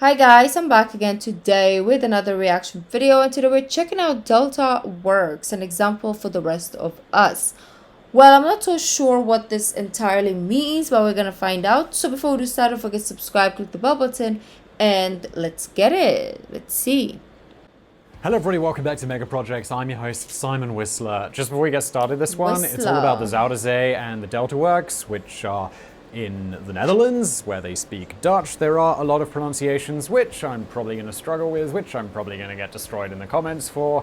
Hi guys, I'm back again today with another reaction video, and today we're checking out Delta Works, an example for the rest of us. Well, I'm not so sure what this entirely means, but we're gonna find out. So before we do start, don't forget to subscribe, click the bell button, and let's get it. Let's see. Hello everybody, welcome back to Mega Projects. I'm your host, Simon Whistler. Just before we get started this one, it's all about the Zuiderzee and the Delta Works, which are in the Netherlands, where they speak Dutch. There are a lot of pronunciations, which I'm probably going to struggle with, which I'm probably going to get destroyed in the comments for.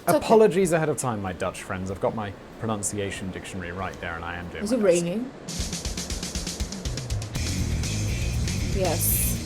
Apologies ahead of time, my Dutch friends. I've got my pronunciation dictionary right there, and I am doing Is it raining? Yes.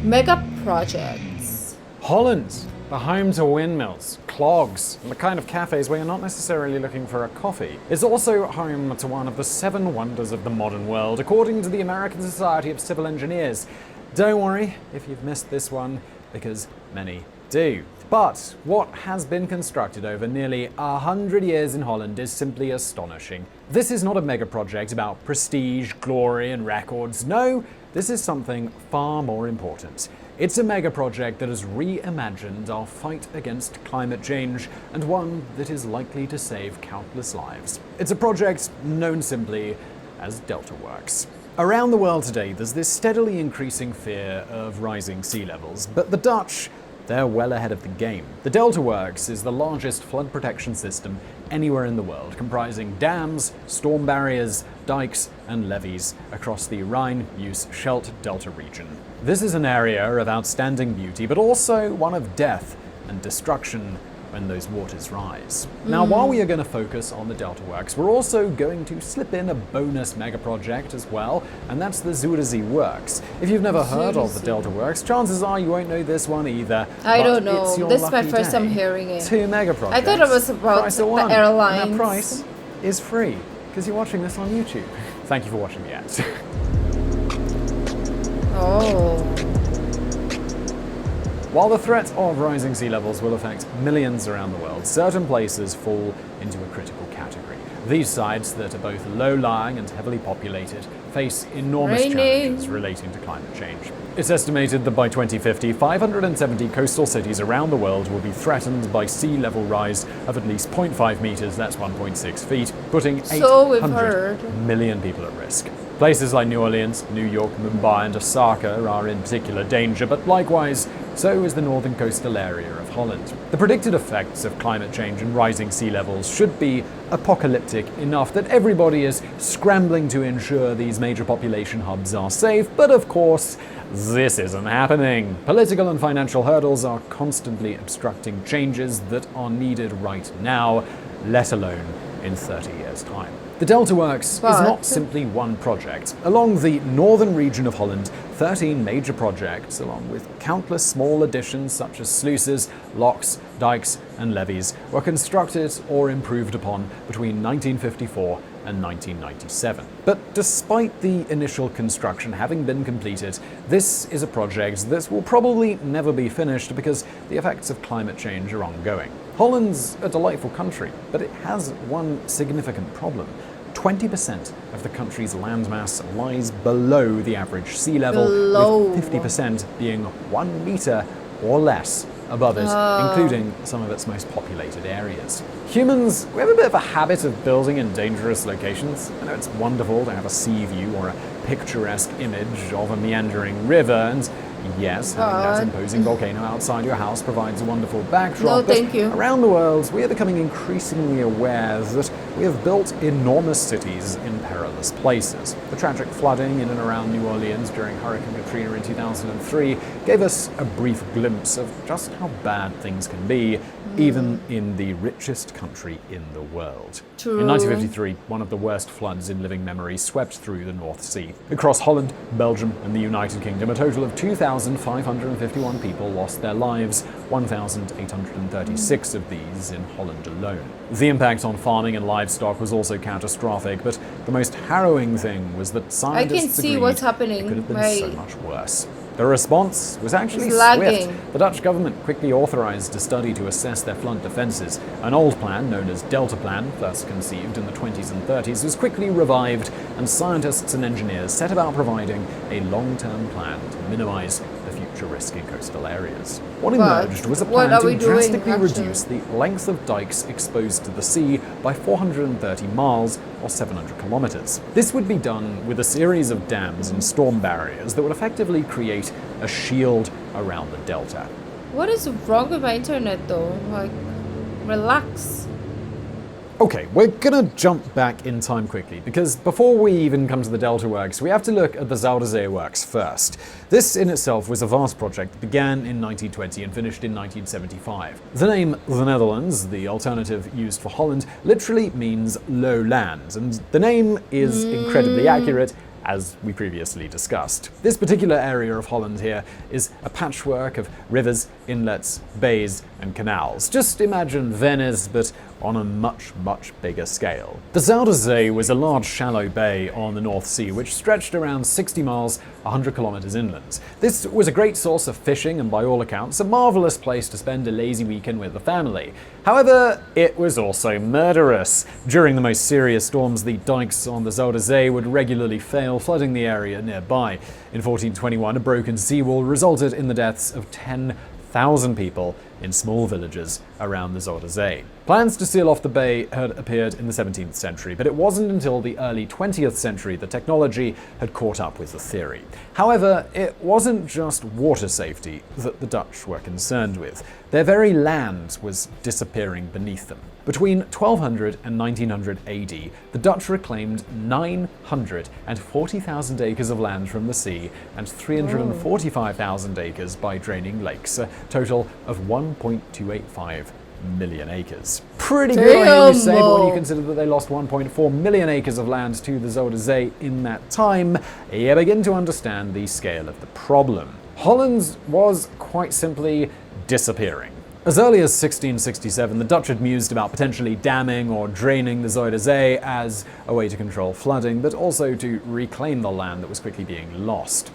Mega projects. Holland, the home to windmills, clogs, and the kind of cafes where you're not necessarily looking for a coffee. It's also home to one of the 7 wonders of the modern world, according to the American Society of Civil Engineers. Don't worry if you've missed this one, because many do. But what has been constructed over nearly 100 years in Holland is simply astonishing. This is not a mega project about prestige, glory, and records. No, this is something far more important. It's a mega project that has reimagined our fight against climate change, and one that is likely to save countless lives. It's a project known simply as Delta Works. Around the world today, there's this steadily increasing fear of rising sea levels, but the Dutch, they're well ahead of the game. The Delta Works is the largest flood protection system anywhere in the world, comprising dams, storm barriers, dikes, and levees across the Rhine-Meuse-Scheldt Delta region. This is an area of outstanding beauty, but also one of death and destruction when those waters rise. Now, while we are going to focus on the Delta Works, we're also going to slip in a bonus mega project as well, and that's the Zuiderzee Works. If you've never heard of the Delta Works, chances are you won't know this one either. I don't know. This is my first time hearing it. 2 mega projects. I thought it was about the airlines. And that price is free, because you're watching this on YouTube. Thank you for watching the ads. Oh. While the threat of rising sea levels will affect millions around the world, certain places fall into a critical category. These sites that are both low-lying and heavily populated face enormous challenges relating to climate change. It's estimated that by 2050, 570 coastal cities around the world will be threatened by sea level rise of at least 0.5 meters, that's 1.6 feet, putting 800 million people at risk. Places like New Orleans, New York, Mumbai, and Osaka are in particular danger, but likewise, so is the northern coastal area of Holland. The predicted effects of climate change and rising sea levels should be apocalyptic enough that everybody is scrambling to ensure these major population hubs are safe, but of course, this isn't happening. Political and financial hurdles are constantly obstructing changes that are needed right now, let alone in 30 years' time. The Delta Works is not simply one project. Along the northern region of Holland, 13 major projects, along with countless small additions such as sluices, locks, dikes, and levees, were constructed or improved upon between 1954 and 1997. But despite the initial construction having been completed, this is a project that will probably never be finished because the effects of climate change are ongoing. Holland's a delightful country, but it has one significant problem. 20% of the country's landmass lies below the average sea level, with 50% being 1 meter or less above it, including some of its most populated areas. Humans, we have a bit of a habit of building in dangerous locations. I know it's wonderful to have a sea view or a picturesque image of a meandering river, and yes, having that imposing volcano outside your house provides a wonderful backdrop. But around the world, we are becoming increasingly aware that we have built enormous cities in perilous places. The tragic flooding in and around New Orleans during Hurricane Katrina in 2003 gave us a brief glimpse of just how bad things can be, even in the richest country in the world. In 1953, one of the worst floods in living memory swept through the North Sea. Across Holland, Belgium, and the United Kingdom, a total of 2,551 people lost their lives, 1,836 of these in Holland alone. The impact on farming and livestock was also catastrophic, but the most harrowing thing was that scientists agreed it could have been so much worse. The response was actually It's swift. lagging. The Dutch government quickly authorized a study to assess their flood defenses. An old plan, known as Delta Plan, first conceived in the 20s and 30s, was quickly revived, and scientists and engineers set about providing a long-term plan to minimize the future risk in coastal areas. What emerged was a what plan are to we doing, drastically actually? reduce the length of dikes exposed to the sea by 430 miles or 700 kilometers. This would be done with a series of dams and storm barriers that would effectively create a shield around the delta. What is wrong with my internet though? Like, relax. Okay, we're gonna jump back in time quickly, because before we even come to the Delta Works, we have to look at the Zuiderzee Works first. This in itself was a vast project that began in 1920 and finished in 1975. The name the Netherlands, the alternative used for Holland, literally means low land, and the name is incredibly accurate, as we previously discussed. This particular area of Holland here is a patchwork of rivers, inlets, bays, and canals. Just imagine Venice, but on a much, much bigger scale. The Zuiderzee was a large shallow bay on the North Sea which stretched around 60 miles, 100 kilometers inland. This was a great source of fishing and, by all accounts, a marvelous place to spend a lazy weekend with the family. However, it was also murderous. During the most serious storms, the dikes on the Zuiderzee would regularly fail, flooding the area nearby. In 1421, a broken seawall resulted in the deaths of 10,000 people in small villages around the Zuiderzee. Plans to seal off the bay had appeared in the 17th century, but it wasn't until the early 20th century that technology had caught up with the theory. However, it wasn't just water safety that the Dutch were concerned with. Their very land was disappearing beneath them. Between 1200 and 1900 AD, the Dutch reclaimed 940,000 acres of land from the sea and 345,000 acres by draining lakes, a total of 1.285 million acres. Pretty good, I hear you say, but when you consider that they lost 1.4 million acres of land to the Zuiderzee in that time, you begin to understand the scale of the problem. Holland was quite simply disappearing. As early as 1667, the Dutch had mused about potentially damming or draining the Zuiderzee as a way to control flooding, but also to reclaim the land that was quickly being lost.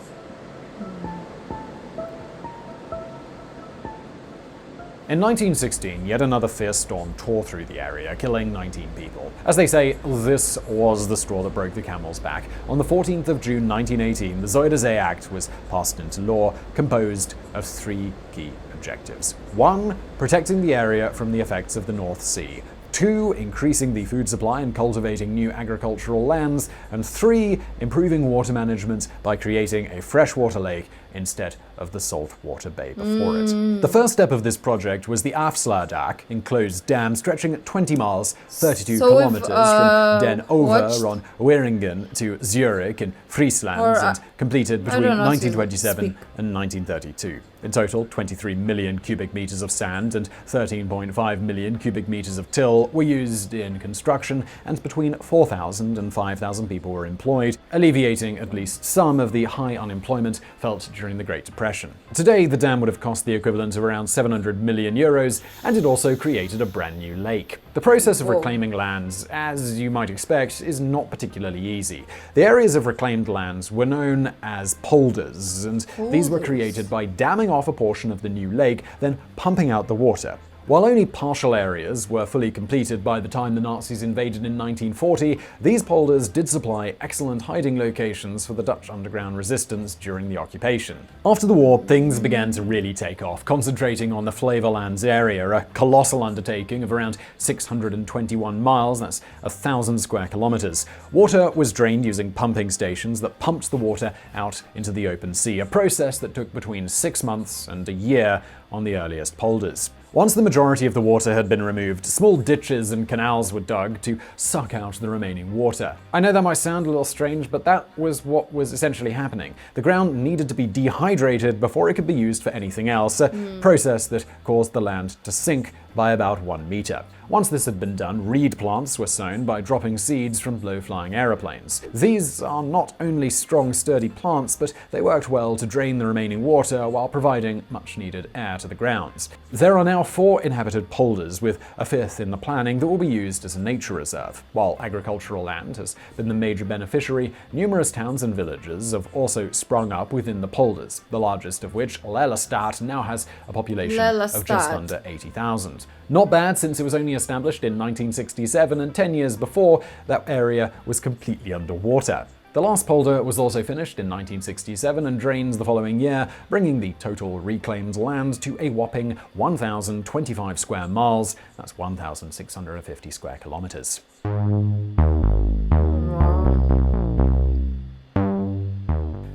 In 1916, yet another fierce storm tore through the area, killing 19 people. As they say, this was the straw that broke the camel's back. On the 14th of June 1918, the Zuiderzee Act was passed into law, composed of three key objectives. 1. Protecting the area from the effects of the North Sea. 2. Increasing the food supply and cultivating new agricultural lands. And 3. Improving water management by creating a freshwater lake instead of the saltwater bay before it. The first step of this project was the Afsluitdijk, enclosed dam stretching 20 miles, 32 kilometers from Den Oever on Wieringen to Zurich in Friesland, and completed between 1927 and 1932. In total, 23 million cubic meters of sand and 13.5 million cubic meters of till were used in construction, and between 4,000 and 5,000 people were employed, alleviating at least some of the high unemployment felt during the Great Depression. Today, the dam would have cost the equivalent of around 700 million euros, and it also created a brand new lake. The process of reclaiming lands, as you might expect, is not particularly easy. The areas of reclaimed lands were known as polders, and these were created by damming off a portion of the new lake, then pumping out the water. While only partial areas were fully completed by the time the Nazis invaded in 1940, these polders did supply excellent hiding locations for the Dutch underground resistance during the occupation. After the war, things began to really take off, concentrating on the Flevolands area, a colossal undertaking of around 621 miles, that's 1,000 square kilometers. Water was drained using pumping stations that pumped the water out into the open sea, a process that took between 6 months and a year on the earliest polders. Once the majority of the water had been removed, small ditches and canals were dug to suck out the remaining water. I know that might sound a little strange, but that was what was essentially happening. The ground needed to be dehydrated before it could be used for anything else, a process that caused the land to sink by about 1 meter. Once this had been done, reed plants were sown by dropping seeds from low-flying aeroplanes. These are not only strong, sturdy plants, but they worked well to drain the remaining water while providing much-needed air to the grounds. There are now 4 inhabited polders, with a 5th in the planning that will be used as a nature reserve. While agricultural land has been the major beneficiary, numerous towns and villages have also sprung up within the polders, the largest of which, Lelystad, now has a population of just under 80,000. Not bad, since it was only established in 1967, and 10 years before, that area was completely underwater. The last polder was also finished in 1967 and drains the following year, bringing the total reclaimed land to a whopping 1,025 square miles. That's 1,650 square kilometers.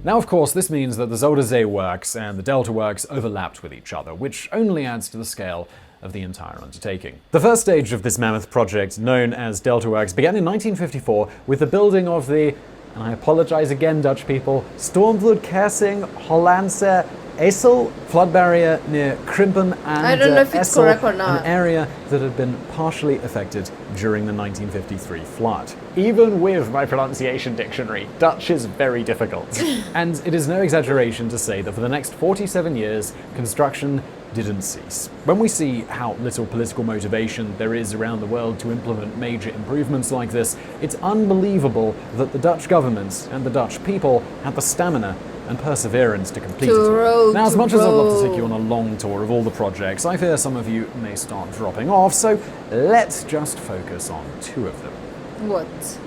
Now, of course, this means that the Zuiderzee works and the Delta works overlapped with each other, which only adds to the scale of the entire undertaking. The first stage of this mammoth project, known as Delta Works, began in 1954 with the building of the, and I apologize again, Dutch people, Stormvloedkering Hollandse Essel flood barrier near Krimpen and I don't know if it's Essel, correct or not. an area that had been partially affected during the 1953 flood. Even with my pronunciation dictionary, Dutch is very difficult. And it is no exaggeration to say that for the next 47 years, construction didn't cease. When we see how little political motivation there is around the world to implement major improvements like this, it's unbelievable that the Dutch government and the Dutch people had the stamina and perseverance to complete it. Now, as much as I'd love to take you on a long tour of all the projects, I fear some of you may start dropping off, so let's just focus on 2 of them. What?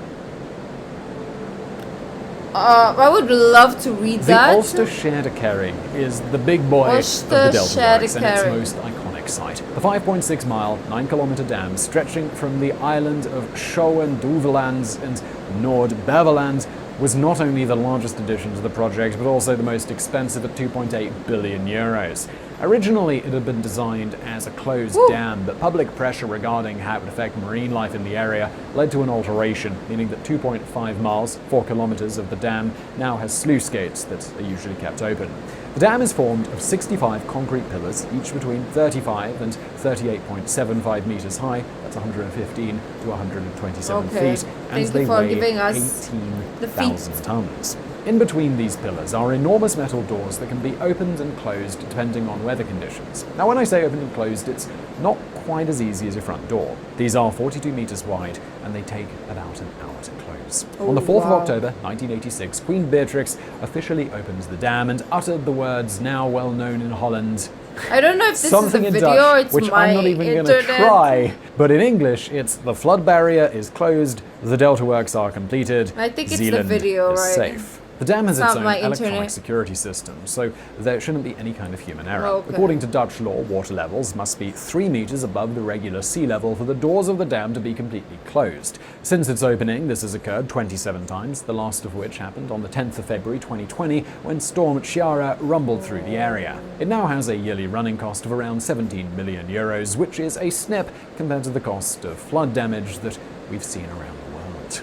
I would love to read that. The Zuiderzee is the big boy of the Delta Works and its most iconic site. The 5.6-mile, 9-kilometer dam stretching from the island of Schouwen-Duiveland and Noord-Beveland was not only the largest addition to the project, but also the most expensive at 2.8 billion euros. Originally, it had been designed as a closed dam, but public pressure regarding how it would affect marine life in the area led to an alteration, meaning that 2.5 miles, 4 kilometers of the dam now has sluice gates that are usually kept open. The dam is formed of 65 concrete pillars, each between 35 and 38.75 meters high. That's 115 to 127 feet, and they weigh 18,000 tons. In between these pillars are enormous metal doors that can be opened and closed depending on weather conditions. Now, when I say open and closed, it's not quite as easy as your front door. These are 42 meters wide, and they take about an hour to close. On the 4th of October, 1986, Queen Beatrix officially opened the dam and uttered the words now well known in Holland. I don't know if this something is a in video Dutch, or it's which my I'm not even going internet. to try. But in English, it's the flood barrier is closed, the Delta Works are completed, I think it's Zeeland the video, is right? safe. The dam has It's its not own my electronic internet. security system, so there shouldn't be any kind of human error. Okay. According to Dutch law, water levels must be 3 meters above the regular sea level for the doors of the dam to be completely closed. Since its opening, this has occurred 27 times, the last of which happened on the 10th of February 2020 when Storm Ciara rumbled through the area. It now has a yearly running cost of around 17 million euros, which is a snip compared to the cost of flood damage that we've seen around the world.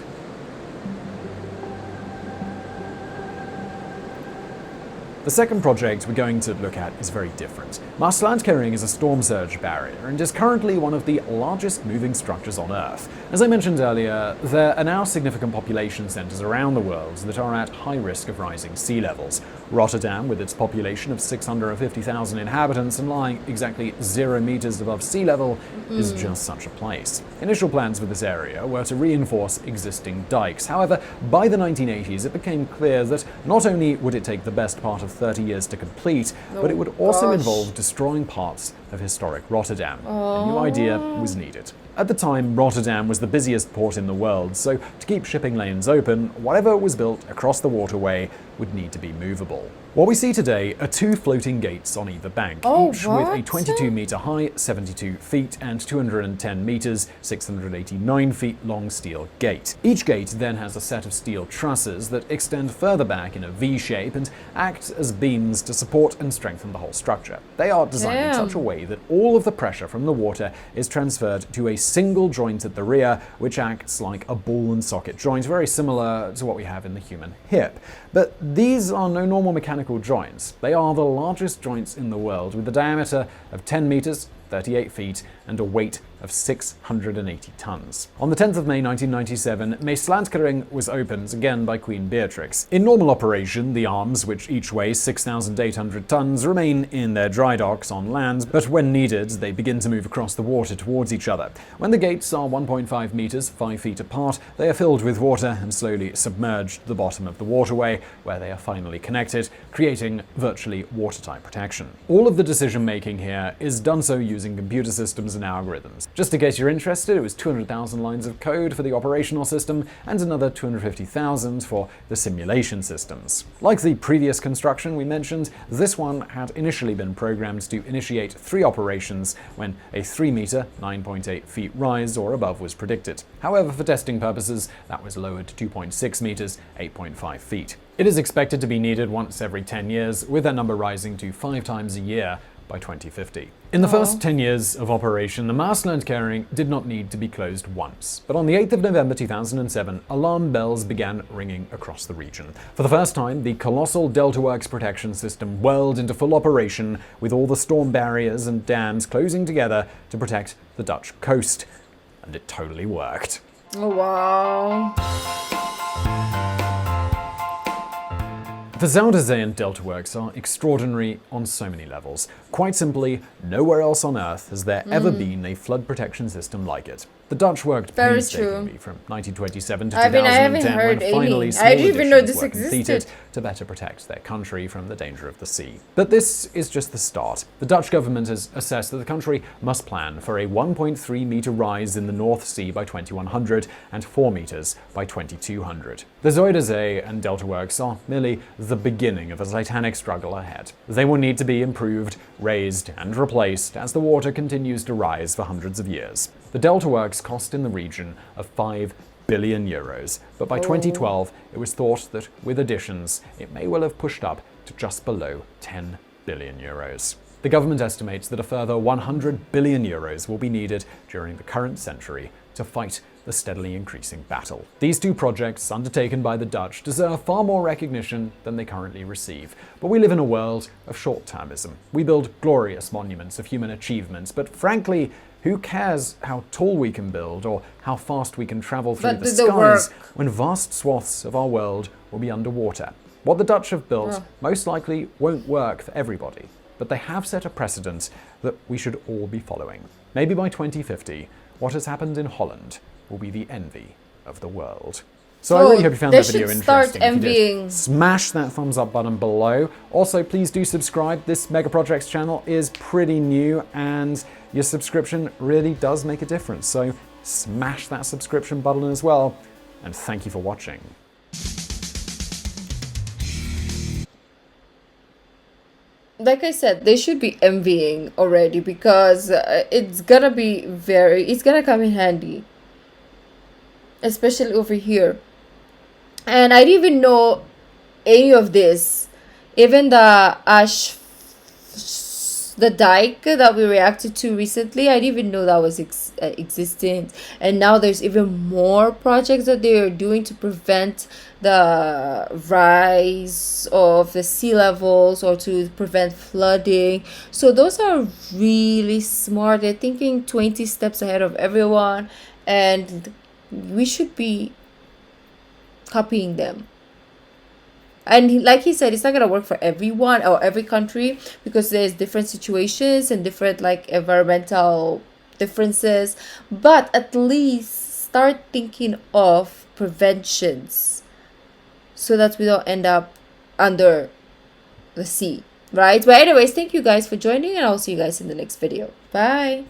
The second project we're going to look at is very different. Maeslantkering is a storm surge barrier and is currently one of the largest moving structures on Earth. As I mentioned earlier, there are now significant population centres around the world that are at high risk of rising sea levels. Rotterdam, with its population of 650,000 inhabitants and lying exactly 0 meters above sea level, is just such a place. Initial plans for this area were to reinforce existing dikes. However, by the 1980s, it became clear that not only would it take the best part of 30 years to complete, but it would also involve destroying parts of historic Rotterdam. A new idea was needed. At the time, Rotterdam was the busiest port in the world, so to keep shipping lanes open, whatever was built across the waterway would need to be movable. What we see today are 2 floating gates on either bank, each with a 22-meter high, 72 feet, and 210 meters, 689 feet long steel gate. Each gate then has a set of steel trusses that extend further back in a V shape and act as beams to support and strengthen the whole structure. They are designed in such a way that all of the pressure from the water is transferred to a single joint at the rear, which acts like a ball and socket joint, very similar to what we have in the human hip. But these are no normal mechanical joints. They are the largest joints in the world, with a diameter of 10 meters, 38 feet, and a weight of 680 tons. On the 10th of May 1997, Maeslantkering was opened again by Queen Beatrix. In normal operation, the arms, which each weigh 6,800 tons, remain in their dry docks on land, but when needed, they begin to move across the water towards each other. When the gates are 1.5 meters, 5 feet apart, they are filled with water and slowly submerged to the bottom of the waterway, where they are finally connected, creating virtually watertight protection. All of the decision-making here is done so using computer systems and algorithms. Just in case you're interested, it was 200,000 lines of code for the operational system and another 250,000 for the simulation systems. Like the previous construction we mentioned, this one had initially been programmed to initiate 3 operations when a 3-meter, 9.8 feet rise or above was predicted. However, for testing purposes, that was lowered to 2.6 meters, 8.5 feet. It is expected to be needed once every 10 years, with that number rising to 5 times a year by 2050. In the first 10 years of operation, the Maeslantkering did not need to be closed once. But on the 8th of November 2007, alarm bells began ringing across the region. For the first time, the colossal Deltaworks protection system whirled into full operation, with all the storm barriers and dams closing together to protect the Dutch coast. And it totally worked. Oh, wow. The Zuiderzee and Deltaworks are extraordinary on so many levels. Quite simply, nowhere else on Earth has there ever been a flood protection system like it. The Dutch worked painstakingly from 1927 to 2010 when finally small additions were completed to better protect their country from the danger of the sea. But this is just the start. The Dutch government has assessed that the country must plan for a 1.3 meter rise in the North Sea by 2100 and 4 meters by 2200. The Zuiderzee and Deltaworks are merely the beginning of a titanic struggle ahead. They will need to be improved, raised, and replaced as the water continues to rise for hundreds of years. The Deltaworks cost in the region of 5 billion euros, but by 2012 it was thought that with additions it may well have pushed up to just below 10 billion euros. The government estimates that a further 100 billion euros will be needed during the current century to fight the steadily increasing battle. These 2 projects, undertaken by the Dutch, deserve far more recognition than they currently receive. But we live in a world of short-termism. We build glorious monuments of human achievements, but frankly, who cares how tall we can build or how fast we can travel through the skies when vast swaths of our world will be underwater? What the Dutch have built most likely won't work for everybody, but they have set a precedent that we should all be following. Maybe by 2050, what has happened in Holland will be the envy of the world. So I really hope you found that video interesting. If you did, smash that thumbs up button below. Also, please do subscribe. This Mega Projects channel is pretty new and your subscription really does make a difference. So smash that subscription button as well. And thank you for watching. Like I said, they should be envying already because it's gonna come in handy. Especially over here. And I didn't even know any of this. Even the dike that we reacted to recently, I didn't even know that was existing. And now there's even more projects that they are doing to prevent the rise of the sea levels or to prevent flooding. So those are really smart. They're thinking 20 steps ahead of everyone, and we should be copying them. And like he said, it's not gonna work for everyone or every country because there's different situations and different like environmental differences. But at least start thinking of preventions so that we don't end up under the sea, right? But anyways, thank you guys for joining, and I'll see you guys in the next video. Bye.